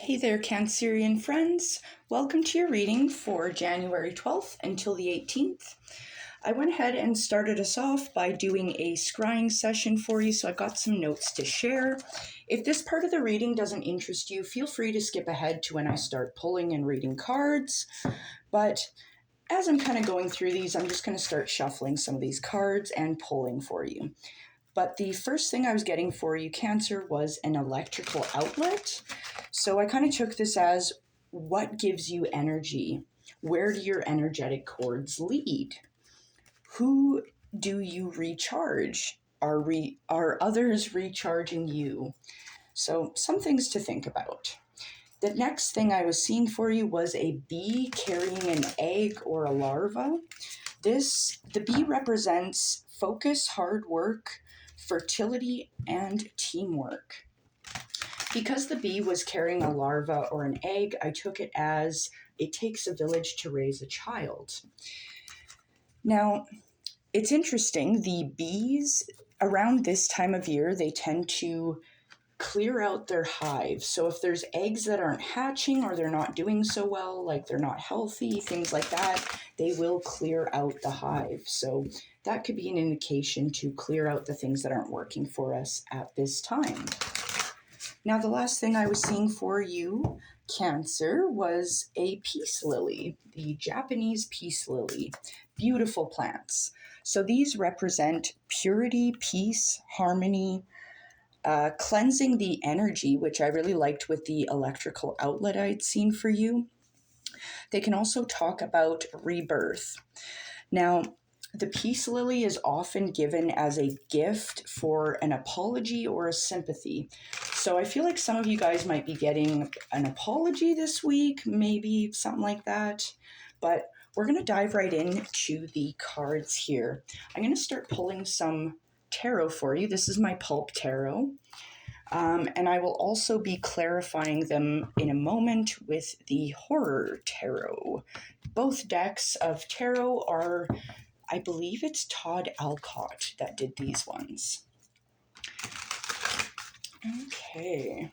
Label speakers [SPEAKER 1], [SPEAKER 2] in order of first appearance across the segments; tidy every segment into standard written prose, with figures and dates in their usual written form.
[SPEAKER 1] Hey there, Cancerian friends. Welcome to your reading for January 12th until the 18th. I went ahead and started us off by doing a scrying session for you, so I've got some notes to share. If this part of the reading doesn't interest you, feel free to skip ahead to when I start pulling and reading cards. But as I'm kind of going through these, I'm just going to start shuffling some of these cards and pulling for you. But the first thing I was getting for you, Cancer, was an electrical outlet. So I kind of took this as what gives you energy? Where do your energetic cords lead? Who do you recharge? Are others recharging you? So some things to think about. The next thing I was seeing for you was a bee carrying an egg or a larva. The bee represents focus, hard work, fertility, and teamwork. Because the bee was carrying a larva or an egg, I took it as it takes a village to raise a child. Now, it's interesting, the bees around this time of year, they tend to clear out their hive. So if there's eggs that aren't hatching or they're not doing so well, like they're not healthy, things like that, they will clear out the hive. So that could be an indication to clear out the things that aren't working for us at this time. Now, the last thing I was seeing for you, Cancer, was a peace lily, the Japanese peace lily. Beautiful plants. So these represent purity, peace, harmony, cleansing the energy, which I really liked with the electrical outlet I'd seen for you. They can also talk about rebirth. Now, the peace lily is often given as a gift for an apology or a sympathy. So I feel like some of you guys might be getting an apology this week, maybe something like that. But we're going to dive right into the cards here. I'm going to start pulling some tarot for you. This is my Pulp Tarot. And I will also be clarifying them in a moment with the Horror Tarot. Both decks of tarot are, I believe it's Todd Alcott that did these ones. Okay.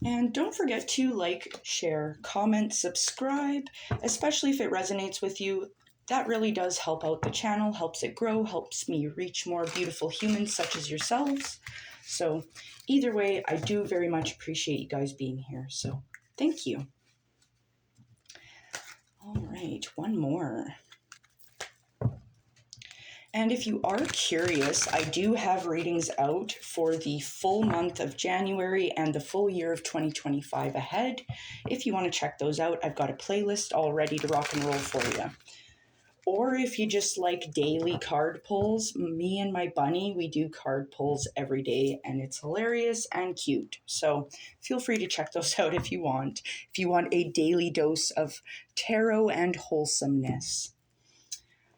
[SPEAKER 1] And don't forget to like, share, comment, subscribe, especially if it resonates with you. That really does help out the channel, helps it grow, helps me reach more beautiful humans such as yourselves. So either way, I do very much appreciate you guys being here. So thank you. All right, one more. And if you are curious, I do have readings out for the full month of January and the full year of 2025 ahead. If you want to check those out, I've got a playlist all ready to rock and roll for you. Or if you just like daily card pulls, me and my bunny, we do card pulls every day, and it's hilarious and cute. So feel free to check those out if you want a daily dose of tarot and wholesomeness.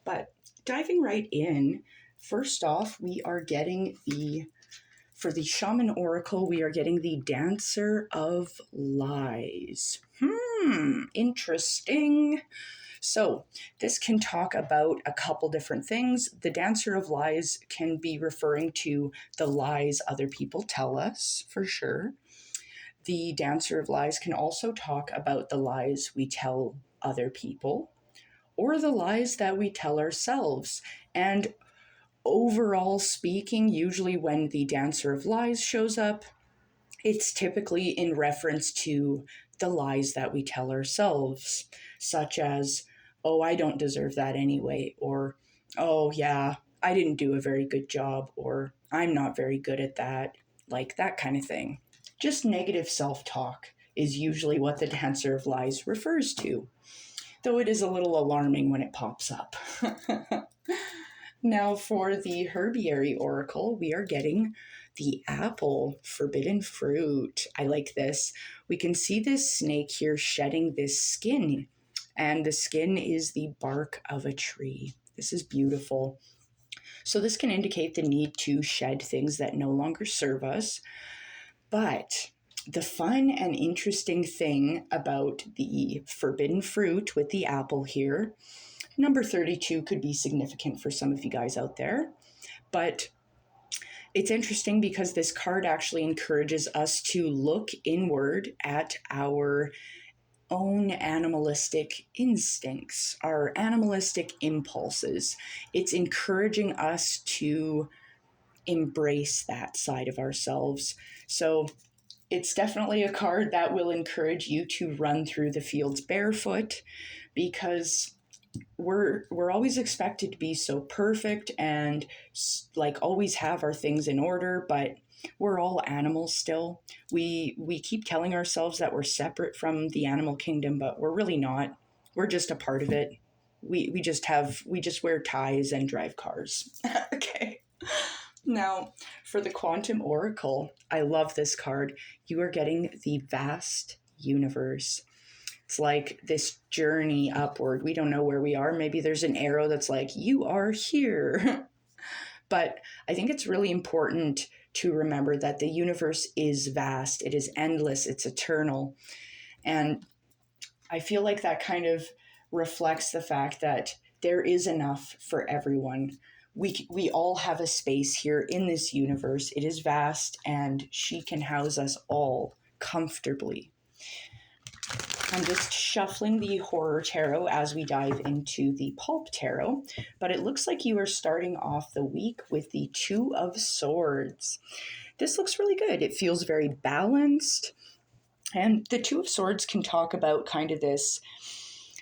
[SPEAKER 1] But diving right in, first off, we are getting for the Shaman Oracle, we are getting the Dancer of Lies. Interesting. So this can talk about a couple different things. The Dancer of Lies can be referring to the lies other people tell us, for sure. The Dancer of Lies can also talk about the lies we tell other people, or the lies that we tell ourselves. And overall speaking, usually when the Dancer of Lies shows up, it's typically in reference to the lies that we tell ourselves, such as, oh, I don't deserve that anyway, or, oh, yeah, I didn't do a very good job, or I'm not very good at that, like that kind of thing. Just negative self-talk is usually what the Dancer of Lies refers to, though it is a little alarming when it pops up. Now, for the Herbiary Oracle, we are getting the apple, forbidden fruit. I like this. We can see this snake here shedding this skin, and the skin is the bark of a tree. This is beautiful. So this can indicate the need to shed things that no longer serve us. But the fun and interesting thing about the forbidden fruit with the apple here, number 32 could be significant for some of you guys out there, but it's interesting because this card actually encourages us to look inward at our own animalistic instincts, our animalistic impulses. It's encouraging us to embrace that side of ourselves. So it's definitely a card that will encourage you to run through the fields barefoot, because we're always expected to be so perfect and like always have our things in order, but we're all animals still. We keep telling ourselves that we're separate from the animal kingdom, but we're really not. We're just a part of it. We just wear ties and drive cars. Okay. Now, for the Quantum Oracle, I love this card. You are getting the vast universe. It's like this journey upward. We don't know where we are. Maybe there's an arrow that's like, you are here. But I think it's really important to remember that the universe is vast. It is endless. It's eternal. And I feel like that kind of reflects the fact that there is enough for everyone. We all have a space here in this universe. It is vast, and she can house us all comfortably. I'm just shuffling the Horror Tarot as we dive into the Pulp Tarot, but it looks like you are starting off the week with the Two of Swords. This looks really good. It feels very balanced, and the Two of Swords can talk about kind of this,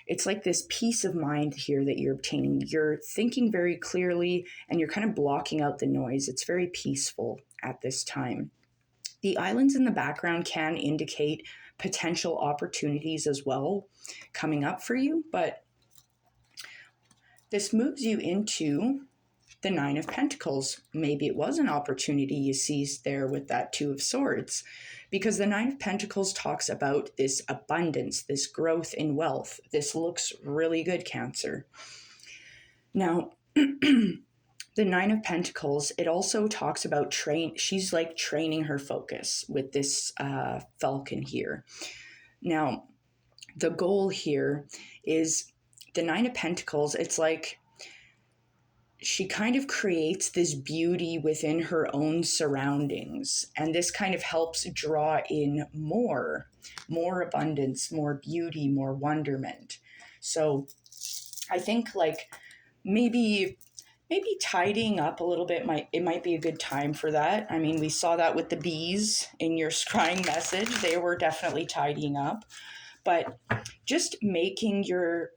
[SPEAKER 1] it's like this peace of mind here that you're obtaining. You're thinking very clearly, and you're kind of blocking out the noise. It's very peaceful at this time. The islands in the background can indicate potential opportunities as well coming up for you, but this moves you into the Nine of Pentacles. Maybe it was an opportunity you seized there with that Two of Swords, because the Nine of Pentacles talks about this abundance, this growth in wealth. This looks really good, Cancer. Now, the Nine of Pentacles, it also talks about she's like training her focus with this falcon here. Now, the goal here is the Nine of Pentacles. It's like she kind of creates this beauty within her own surroundings. And this kind of helps draw in more abundance, more beauty, more wonderment. So I think like maybe tidying up a little bit might be a good time for that. I mean, we saw that with the bees in your scrying message. They were definitely tidying up. But just making your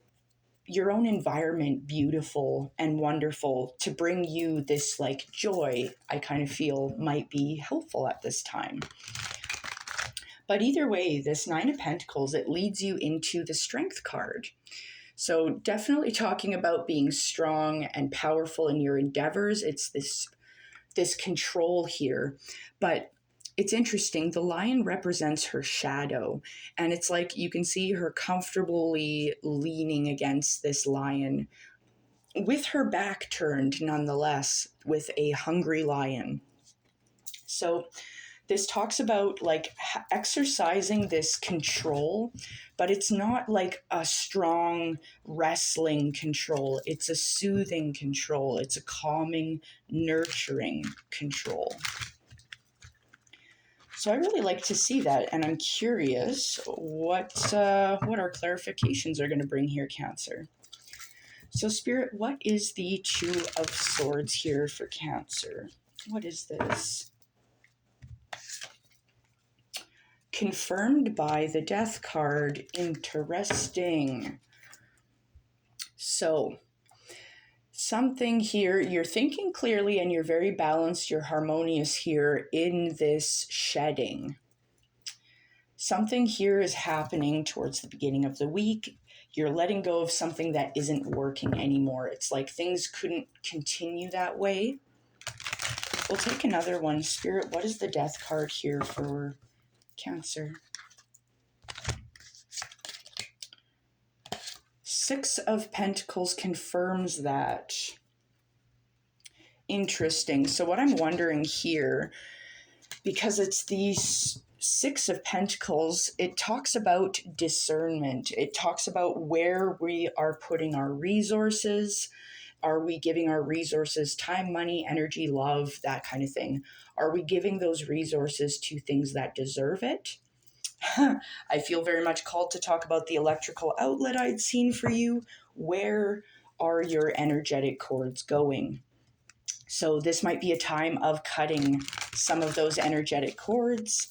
[SPEAKER 1] own environment beautiful and wonderful to bring you this like joy, I kind of feel might be helpful at this time. But either way, this Nine of Pentacles, it leads you into the Strength card. So definitely talking about being strong and powerful in your endeavors. It's this control here. But it's interesting. The lion represents her shadow. And it's like you can see her comfortably leaning against this lion with her back turned nonetheless, with a hungry lion. So this talks about like exercising this control, but it's not like a strong wrestling control. It's a soothing control. It's a calming, nurturing control. So I really like to see that, and I'm curious what our clarifications are going to bring here, Cancer. So Spirit, what is the Two of Swords here for Cancer? What is this? Confirmed by the Death card. Interesting. So, something here, you're thinking clearly and you're very balanced, you're harmonious here in this shedding. Something here is happening towards the beginning of the week. You're letting go of something that isn't working anymore. It's like things couldn't continue that way. We'll take another one. Spirit, what is the Death card here for Cancer? Six of Pentacles confirms that. Interesting. So what I'm wondering here, because it's the Six of Pentacles, it talks about discernment. It talks about where we are putting our resources. Are we giving our resources, time, money, energy, love, that kind of thing? Are we giving those resources to things that deserve it? I feel very much called to talk about the electrical outlet I'd seen for you. Where are your energetic cords going? So this might be a time of cutting some of those energetic cords.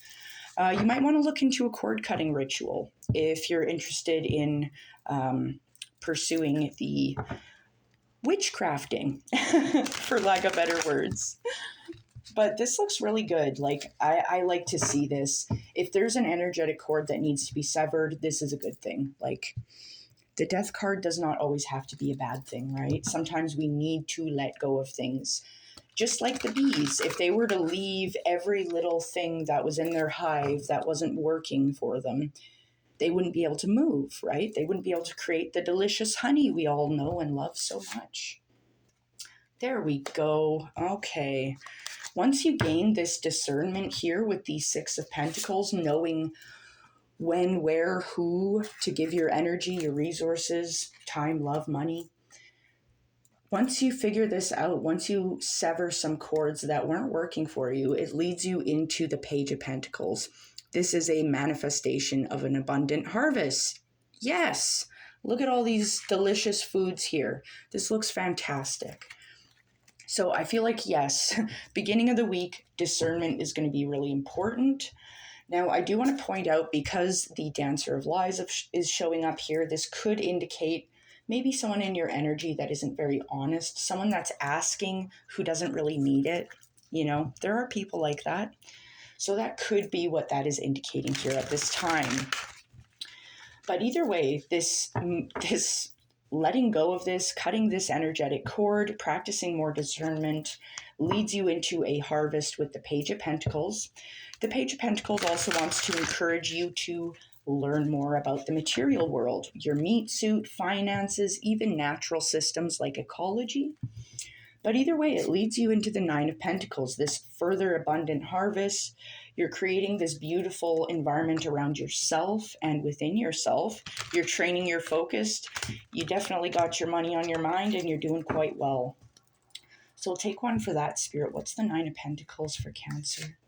[SPEAKER 1] You might want to look into a cord cutting ritual if you're interested in pursuing the witchcrafting, for lack of better words. But this looks really good. Like, I like to see this. If there's an energetic cord that needs to be severed, this is a good thing. Like, the death card does not always have to be a bad thing, right? Sometimes we need to let go of things. Just like the bees, if they were to leave every little thing that was in their hive that wasn't working for them, they wouldn't be able to move, right? They wouldn't be able to create the delicious honey we all know and love so much. There we go. Okay. Once you gain this discernment here with the Six of Pentacles, knowing when, where, who to give your energy, your resources, time, love, money. Once you figure this out, once you sever some cords that weren't working for you, it leads you into the Page of Pentacles. This is a manifestation of an abundant harvest. Yes, look at all these delicious foods here. This looks fantastic. So I feel like, yes, beginning of the week, discernment is going to be really important. Now, I do want to point out, because the Dancer of Lies is showing up here, this could indicate maybe someone in your energy that isn't very honest, someone that's asking who doesn't really need it. You know, there are people like that. So that could be what that is indicating here at this time. But either way, this letting go of this, cutting this energetic cord, practicing more discernment, leads you into a harvest with the Page of Pentacles. The Page of Pentacles also wants to encourage you to learn more about the material world, your meat suit, finances, even natural systems like ecology. But either way, it leads you into the Nine of Pentacles, this further abundant harvest. You're creating this beautiful environment around yourself and within yourself. You're training your focus. You definitely got your money on your mind and you're doing quite well. So we'll take one for that, Spirit. What's the Nine of Pentacles for Cancer?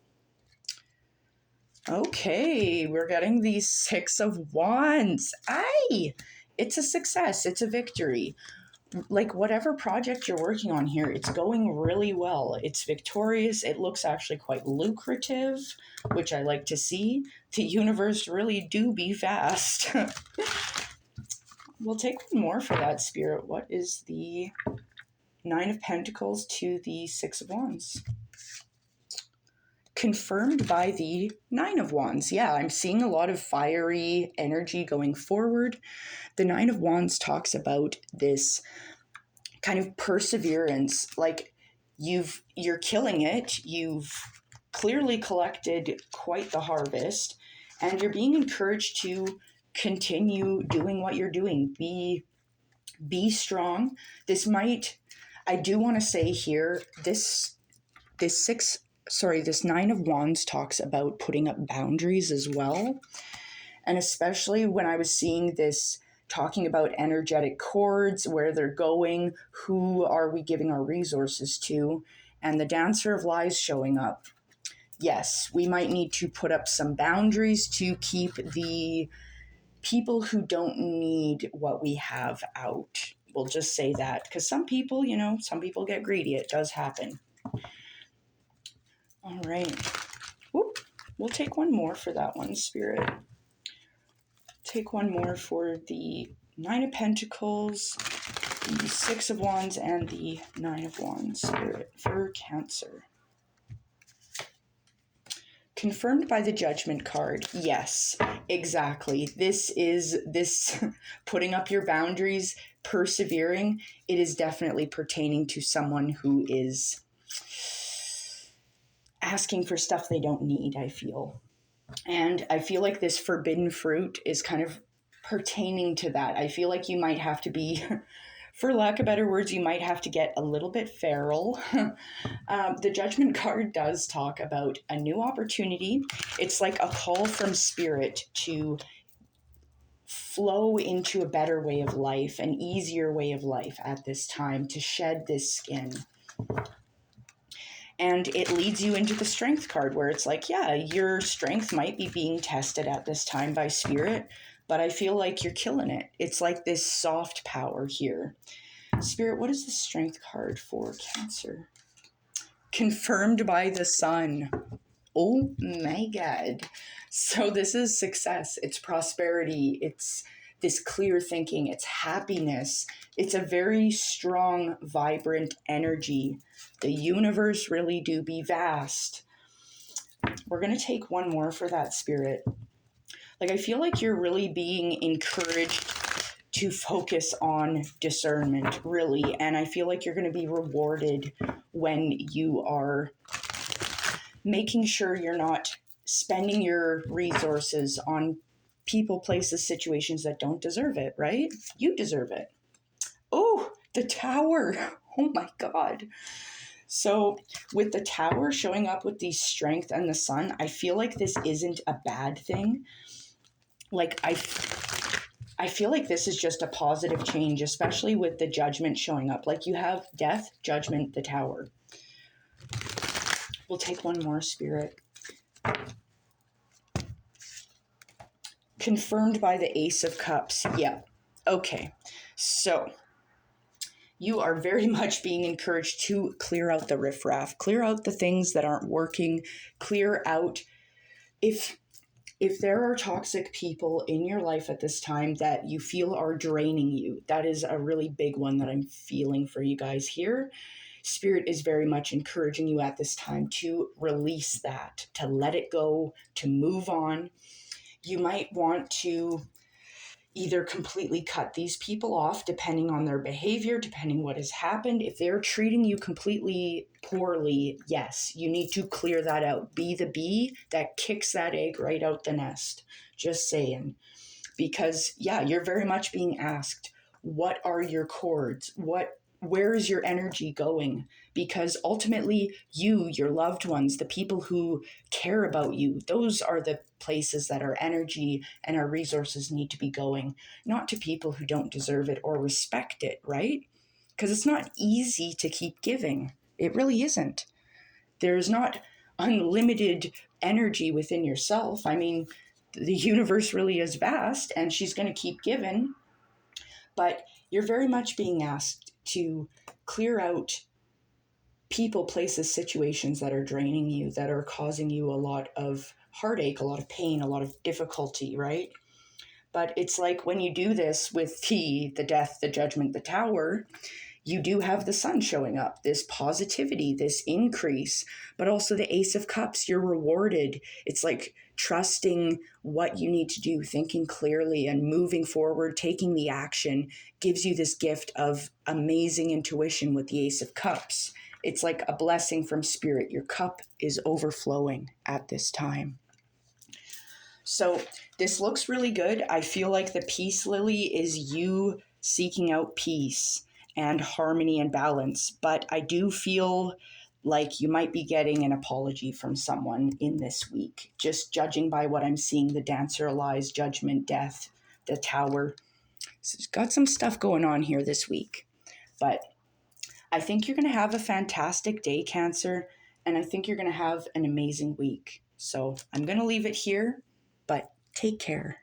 [SPEAKER 1] Okay, we're getting the Six of Wands. Aye! It's a success. It's a victory. Like, whatever project you're working on here, it's going really well. It's victorious. It looks actually quite lucrative, which I like to see. The universe really do be fast. We'll take one more for that, Spirit. What is the Nine of Pentacles to the Six of Wands? Confirmed by the Nine of Wands. Yeah, I'm seeing a lot of fiery energy going forward. The Nine of Wands talks about this kind of perseverance, like you're killing it. You've clearly collected quite the harvest, and you're being encouraged to continue doing what you're doing. Be strong. This I do want to say here, this Nine of Wands talks about putting up boundaries as well. And especially when I was seeing this talking about energetic cords, where they're going, who are we giving our resources to, and the Dancer of Lies showing up. Yes, we might need to put up some boundaries to keep the people who don't need what we have out. We'll just say that, because some people get greedy. It does happen. All right. Whoop. We'll take one more for that one, Spirit. Take one more for the Nine of Pentacles, the Six of Wands, and the Nine of Wands, Spirit, for Cancer. Confirmed by the Judgment card. Yes, exactly. This putting up your boundaries, persevering. It is definitely pertaining to someone who is asking for stuff they don't need, I feel. And I feel like this forbidden fruit is kind of pertaining to that. I feel like you might have to be, for lack of better words, you might have to get a little bit feral. The Judgment card does talk about a new opportunity. It's like a call from Spirit to flow into a better way of life, an easier way of life at this time, to shed this skin. And it leads you into the Strength card, where it's like, yeah, your strength might be being tested at this time by Spirit, but I feel like you're killing it. It's like this soft power here. Spirit, what is the Strength card for Cancer? Confirmed by the Sun. Oh my God. So this is success. It's prosperity. It's this clear thinking. It's happiness. It's a very strong, vibrant energy. The universe really do be vast. We're going to take one more for that, Spirit. Like, I feel like you're really being encouraged to focus on discernment, really. And I feel like you're going to be rewarded when you are making sure you're not spending your resources on people, places, situations that don't deserve it, right? You deserve it. Oh, the Tower. Oh my God. So with the Tower showing up with the Strength and the Sun, I feel like this isn't a bad thing. Like, I feel like this is just a positive change, especially with the Judgment showing up. Like, you have Death, Judgment, the Tower. We'll take one more, Spirit. Confirmed by the Ace of Cups. Yeah. Okay. So you are very much being encouraged to clear out the riffraff, clear out the things that aren't working, clear out if there are toxic people in your life at this time that you feel are draining you. That is a really big one that I'm feeling for you guys here. Spirit is very much encouraging you at this time to release that, to let it go, to move on. You might want to either completely cut these people off, depending on their behavior, depending what has happened. If they're treating you completely poorly, yes, you need to clear that out. Be the bee that kicks that egg right out the nest. Just saying. Because, yeah, you're very much being asked, what are your cords? Where is your energy going? Because ultimately, you, your loved ones, the people who care about you, those are the places that our energy and our resources need to be going, not to people who don't deserve it or respect it, right? Because it's not easy to keep giving. It really isn't. There's not unlimited energy within yourself. I mean, the universe really is vast, and she's going to keep giving. But you're very much being asked to clear out people, places, situations that are draining you, that are causing you a lot of heartache, a lot of pain, a lot of difficulty, right? But it's like when you do this with the Death, the Judgment, the Tower, you do have the Sun showing up, this positivity, this increase, but also the Ace of Cups, you're rewarded. It's like trusting what you need to do, thinking clearly and moving forward, taking the action gives you this gift of amazing intuition with the Ace of Cups. It's like a blessing from Spirit. Your cup is overflowing at this time. So this looks really good. I feel like the Peace Lily is you seeking out peace and harmony and balance. But I do feel like you might be getting an apology from someone in this week, just judging by what I'm seeing, the Dancer, Lies, Judgment, Death, the Tower. So it's got some stuff going on here this week. But I think you're going to have a fantastic day, Cancer, and I think you're going to have an amazing week. So I'm going to leave it here, but take care.